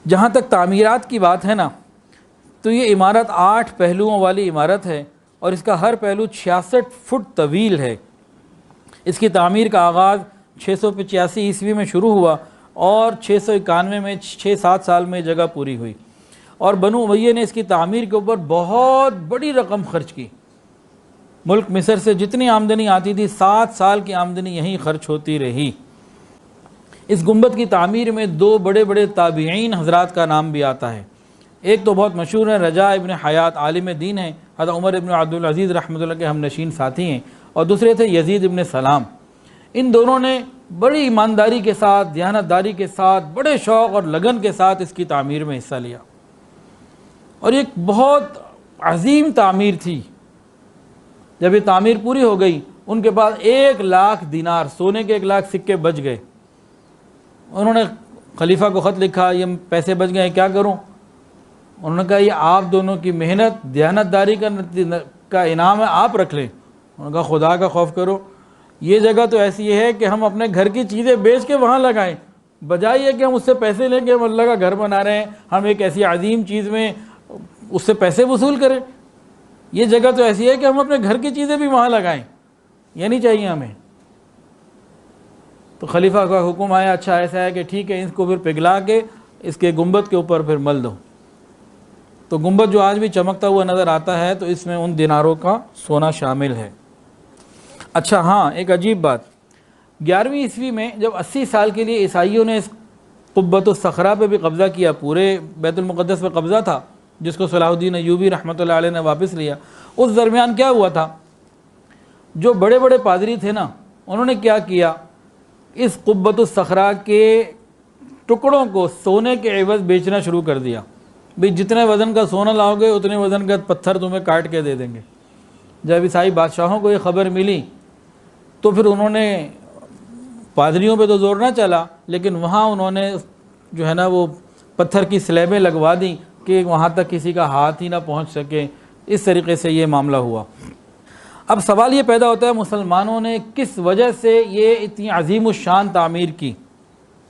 جہاں تک تعمیرات کی بات ہے نا، تو یہ عمارت 8 پہلوؤں والی عمارت ہے اور اس کا ہر پہلو 66 فٹ طویل ہے۔ اس کی تعمیر کا آغاز 685 عیسوی میں شروع ہوا اور 691 میں 6-7 سال میں جگہ پوری ہوئی، اور بنو امیہ نے اس کی تعمیر کے اوپر بہت بڑی رقم خرچ کی۔ ملک مصر سے جتنی آمدنی آتی تھی 7 سال کی آمدنی یہیں خرچ ہوتی رہی۔ اس گنبد کی تعمیر میں 2 بڑے بڑے تابعین حضرات کا نام بھی آتا ہے۔ ایک تو بہت مشہور ہے، رجاء ابن حیات، عالم دین ہیں، حضرت عمر ابن عبدالعزیز رحمۃ اللہ کے ہم نشین ساتھی ہیں، اور دوسرے تھے یزید ابن سلام۔ ان دونوں نے بڑی ایمانداری کے ساتھ، دیانتداری کے ساتھ، بڑے شوق اور لگن کے ساتھ اس کی تعمیر میں حصہ لیا، اور ایک بہت عظیم تعمیر تھی۔ جب یہ تعمیر پوری ہو گئی، ان کے پاس 1 لاکھ دینار، سونے کے 1 لاکھ سکے بچ گئے۔ انہوں نے خلیفہ کو خط لکھا، یہ پیسے بچ گئے کیا کروں؟ انہوں نے کہا یہ آپ دونوں کی محنت، دیانتداری کا انعام ہے، آپ رکھ لیں۔ انہوں نے کہا خدا کا خوف کرو، یہ جگہ تو ایسی ہے کہ ہم اپنے گھر کی چیزیں بیچ کے وہاں لگائیں، بجائے یہ کہ ہم اس سے پیسے لیں کہ ہم اللہ کا گھر بنا رہے ہیں، ہم ایک ایسی عظیم چیز میں اس سے پیسے وصول کریں۔ یہ جگہ تو ایسی ہے کہ ہم اپنے گھر کی چیزیں بھی وہاں لگائیں، یہ نہیں چاہیے ہمیں۔ تو خلیفہ کا حکم آیا، اچھا ایسا ہے کہ ٹھیک ہے، اس کو پھر پگھلا کے اس کے گنبد کے اوپر پھر مل دو۔ تو گنبد جو آج بھی چمکتا ہوا نظر آتا ہے، تو اس میں ان دیناروں کا سونا شامل ہے۔ اچھا ہاں، ایک عجیب بات، 11ویں عیسوی میں جب 80 سال کے لیے عیسائیوں نے اس قبۃ الصخرہ پہ بھی قبضہ کیا، پورے بیت المقدس پہ قبضہ تھا، جس کو صلاح الدین ایوبی رحمۃ اللہ علیہ نے واپس لیا۔ اس درمیان کیا ہوا تھا، جو بڑے بڑے پادری تھے نا، انہوں نے کیا کیا، اس قبۃ الصخرہ کے ٹکڑوں کو سونے کے عوض بیچنا شروع کر دیا۔ بھئی جتنے وزن کا سونا لاؤ گے اتنے وزن کا پتھر تمہیں کاٹ کے دے دیں گے۔ جب عیسائی بادشاہوں کو یہ خبر ملی تو پھر انہوں نے، پادریوں پہ تو زور نہ چلا، لیکن وہاں انہوں نے جو ہے نا وہ پتھر کی سلیبیں لگوا دیں کہ وہاں تک کسی کا ہاتھ ہی نہ پہنچ سکے۔ اس طریقے سے یہ معاملہ ہوا۔ اب سوال یہ پیدا ہوتا ہے، مسلمانوں نے کس وجہ سے یہ اتنی عظیم الشان تعمیر کی؟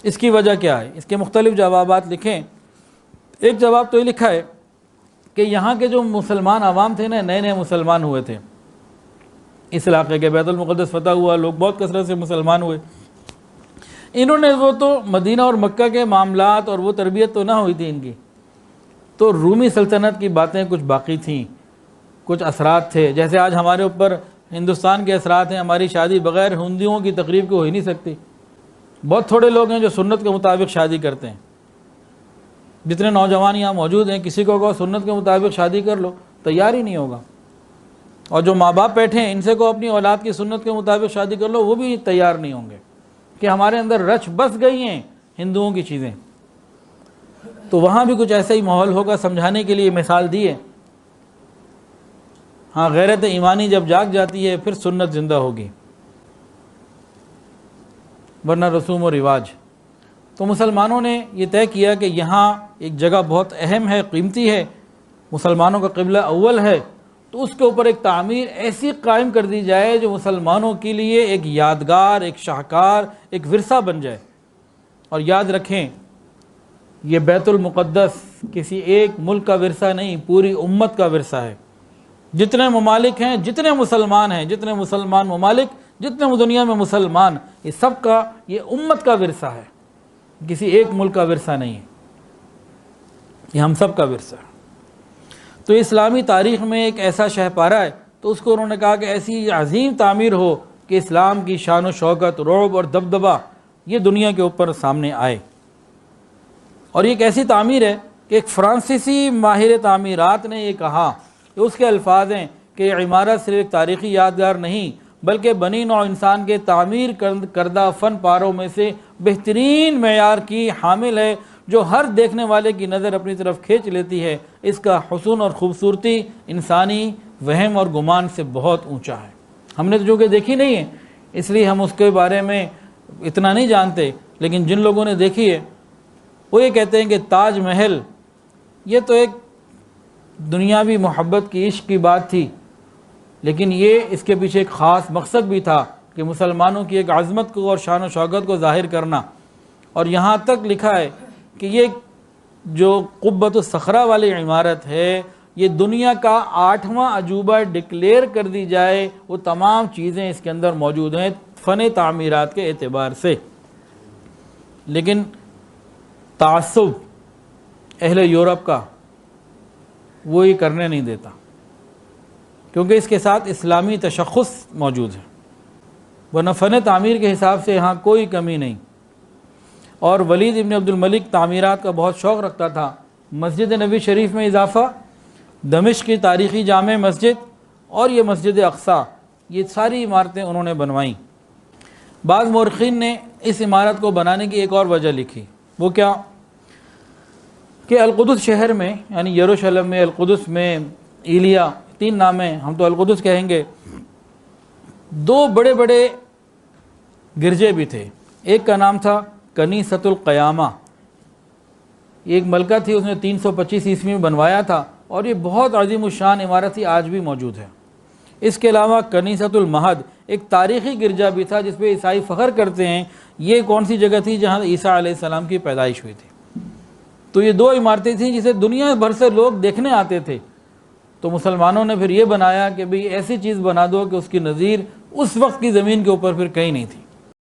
اس کی وجہ کیا ہے؟ اس کے مختلف جوابات لکھیں۔ ایک جواب تو یہ لکھا ہے کہ یہاں کے جو مسلمان عوام تھے نا، نئے نئے مسلمان ہوئے تھے اس علاقے کے، بیت المقدس فتح ہوا، لوگ بہت کثرت سے مسلمان ہوئے۔ انہوں نے وہ تو مدینہ اور مکہ کے معاملات اور وہ تربیت تو نہ ہوئی تھی ان کی، تو رومی سلطنت کی باتیں کچھ باقی تھیں، کچھ اثرات تھے۔ جیسے آج ہمارے اوپر ہندوستان کے اثرات ہیں، ہماری شادی بغیر ہندوؤں کی تقریب کے ہو ہی نہیں سکتی۔ بہت تھوڑے لوگ ہیں جو سنت کے مطابق شادی کرتے ہیں۔ جتنے نوجوان یہاں موجود ہیں، کسی کو کہو سنت کے مطابق شادی کر لو، تیار ہی نہیں ہوگا۔ اور جو ماں باپ بیٹھے ہیں، ان سے کو اپنی اولاد کی سنت کے مطابق شادی کر لو، وہ بھی تیار نہیں ہوں گے، کہ ہمارے اندر رچ بس گئی ہیں ہندوؤں کی چیزیں۔ تو وہاں بھی کچھ ایسا ہی ماحول ہوگا، سمجھانے کے لیے مثال دی ہے۔ ہاں، غیرت ایمانی جب جاگ جاتی ہے پھر سنت زندہ ہوگی، ورنہ رسوم و رواج۔ تو مسلمانوں نے یہ طے کیا کہ یہاں ایک جگہ بہت اہم ہے، قیمتی ہے، مسلمانوں کا قبلہ اول ہے، تو اس کے اوپر ایک تعمیر ایسی قائم کر دی جائے جو مسلمانوں کے لیے ایک یادگار، ایک شاہکار، ایک ورثہ بن جائے۔ اور یاد رکھیں، یہ بیت المقدس کسی ایک ملک کا ورثہ نہیں، پوری امت کا ورثہ ہے۔ جتنے ممالک ہیں، جتنے مسلمان ہیں، جتنے مسلمان ممالک، جتنے دنیا میں مسلمان، یہ سب کا، یہ امت کا ورثہ ہے، کسی ایک ملک کا ورثہ نہیں ہے، یہ ہم سب کا ورثہ ہے۔ تو اسلامی تاریخ میں ایک ایسا شہپارہ ہے، تو اس کو انہوں نے کہا کہ ایسی عظیم تعمیر ہو کہ اسلام کی شان و شوکت، رعب اور دبدبہ یہ دنیا کے اوپر سامنے آئے۔ اور یہ ایک ایسی تعمیر ہے کہ ایک فرانسیسی ماہر تعمیرات نے یہ کہا کہ اس کے الفاظ ہیں کہ یہ عمارت صرف ایک تاریخی یادگار نہیں، بلکہ بنی نوع انسان کے تعمیر کردہ فن پاروں میں سے بہترین معیار کی حامل ہے، جو ہر دیکھنے والے کی نظر اپنی طرف کھینچ لیتی ہے۔ اس کا حسن اور خوبصورتی انسانی وہم اور گمان سے بہت اونچا ہے۔ ہم نے تو جو کہ دیکھی نہیں ہے، اس لیے ہم اس کے بارے میں اتنا نہیں جانتے، لیکن جن لوگوں نے دیکھی ہے وہ یہ کہتے ہیں کہ تاج محل یہ تو ایک دنیاوی محبت کی، عشق کی بات تھی، لیکن یہ اس کے پیچھے ایک خاص مقصد بھی تھا کہ مسلمانوں کی ایک عظمت کو اور شان و شوکت کو ظاہر کرنا۔ اور یہاں تک لکھا ہے کہ یہ جو قبۃ الصخرہ والی عمارت ہے، یہ دنیا کا 8واں عجوبہ ڈکلیئر کر دی جائے، وہ تمام چیزیں اس کے اندر موجود ہیں فن تعمیرات کے اعتبار سے۔ لیکن تعصب اہل یورپ کا وہ یہ کرنے نہیں دیتا، کیونکہ اس کے ساتھ اسلامی تشخص موجود ہے، ورنہ فن تعمیر کے حساب سے یہاں کوئی کمی نہیں۔ اور ولید ابن عبد الملک تعمیرات کا بہت شوق رکھتا تھا۔ مسجد نبی شریف میں اضافہ، دمشق کی تاریخی جامع مسجد اور یہ مسجد اقصیٰ، یہ ساری عمارتیں انہوں نے بنوائیں۔ بعض مورخین نے اس عمارت کو بنانے کی ایک اور وجہ لکھی، وہ کیا کہ القدس شہر میں، یعنی یروشلم میں، القدس میں، ایلیا، 3 نام ہیں، ہم تو القدس کہیں گے، 2 بڑے بڑے گرجے بھی تھے۔ ایک کا نام تھا کنیسۃ القیامہ، ایک ملکہ تھی، اس نے 325 عیسوی میں بنوایا تھا، اور یہ بہت عظیم الشان عمارت تھی، آج بھی موجود ہے۔ اس کے علاوہ کنیسۃ المہد، ایک تاریخی گرجا بھی تھا جس پہ عیسائی فخر کرتے ہیں۔ یہ کون سی جگہ تھی؟ جہاں عیسیٰ علیہ السلام کی پیدائش ہوئی تھی۔ تو یہ 2 عمارتیں تھیں جسے دنیا بھر سے لوگ دیکھنے آتے تھے۔ تو مسلمانوں نے پھر یہ بنایا کہ بھئی ایسی چیز بنا دو کہ اس کی نظیر اس وقت کی زمین کے اوپر پھر کہیں نہیں تھی۔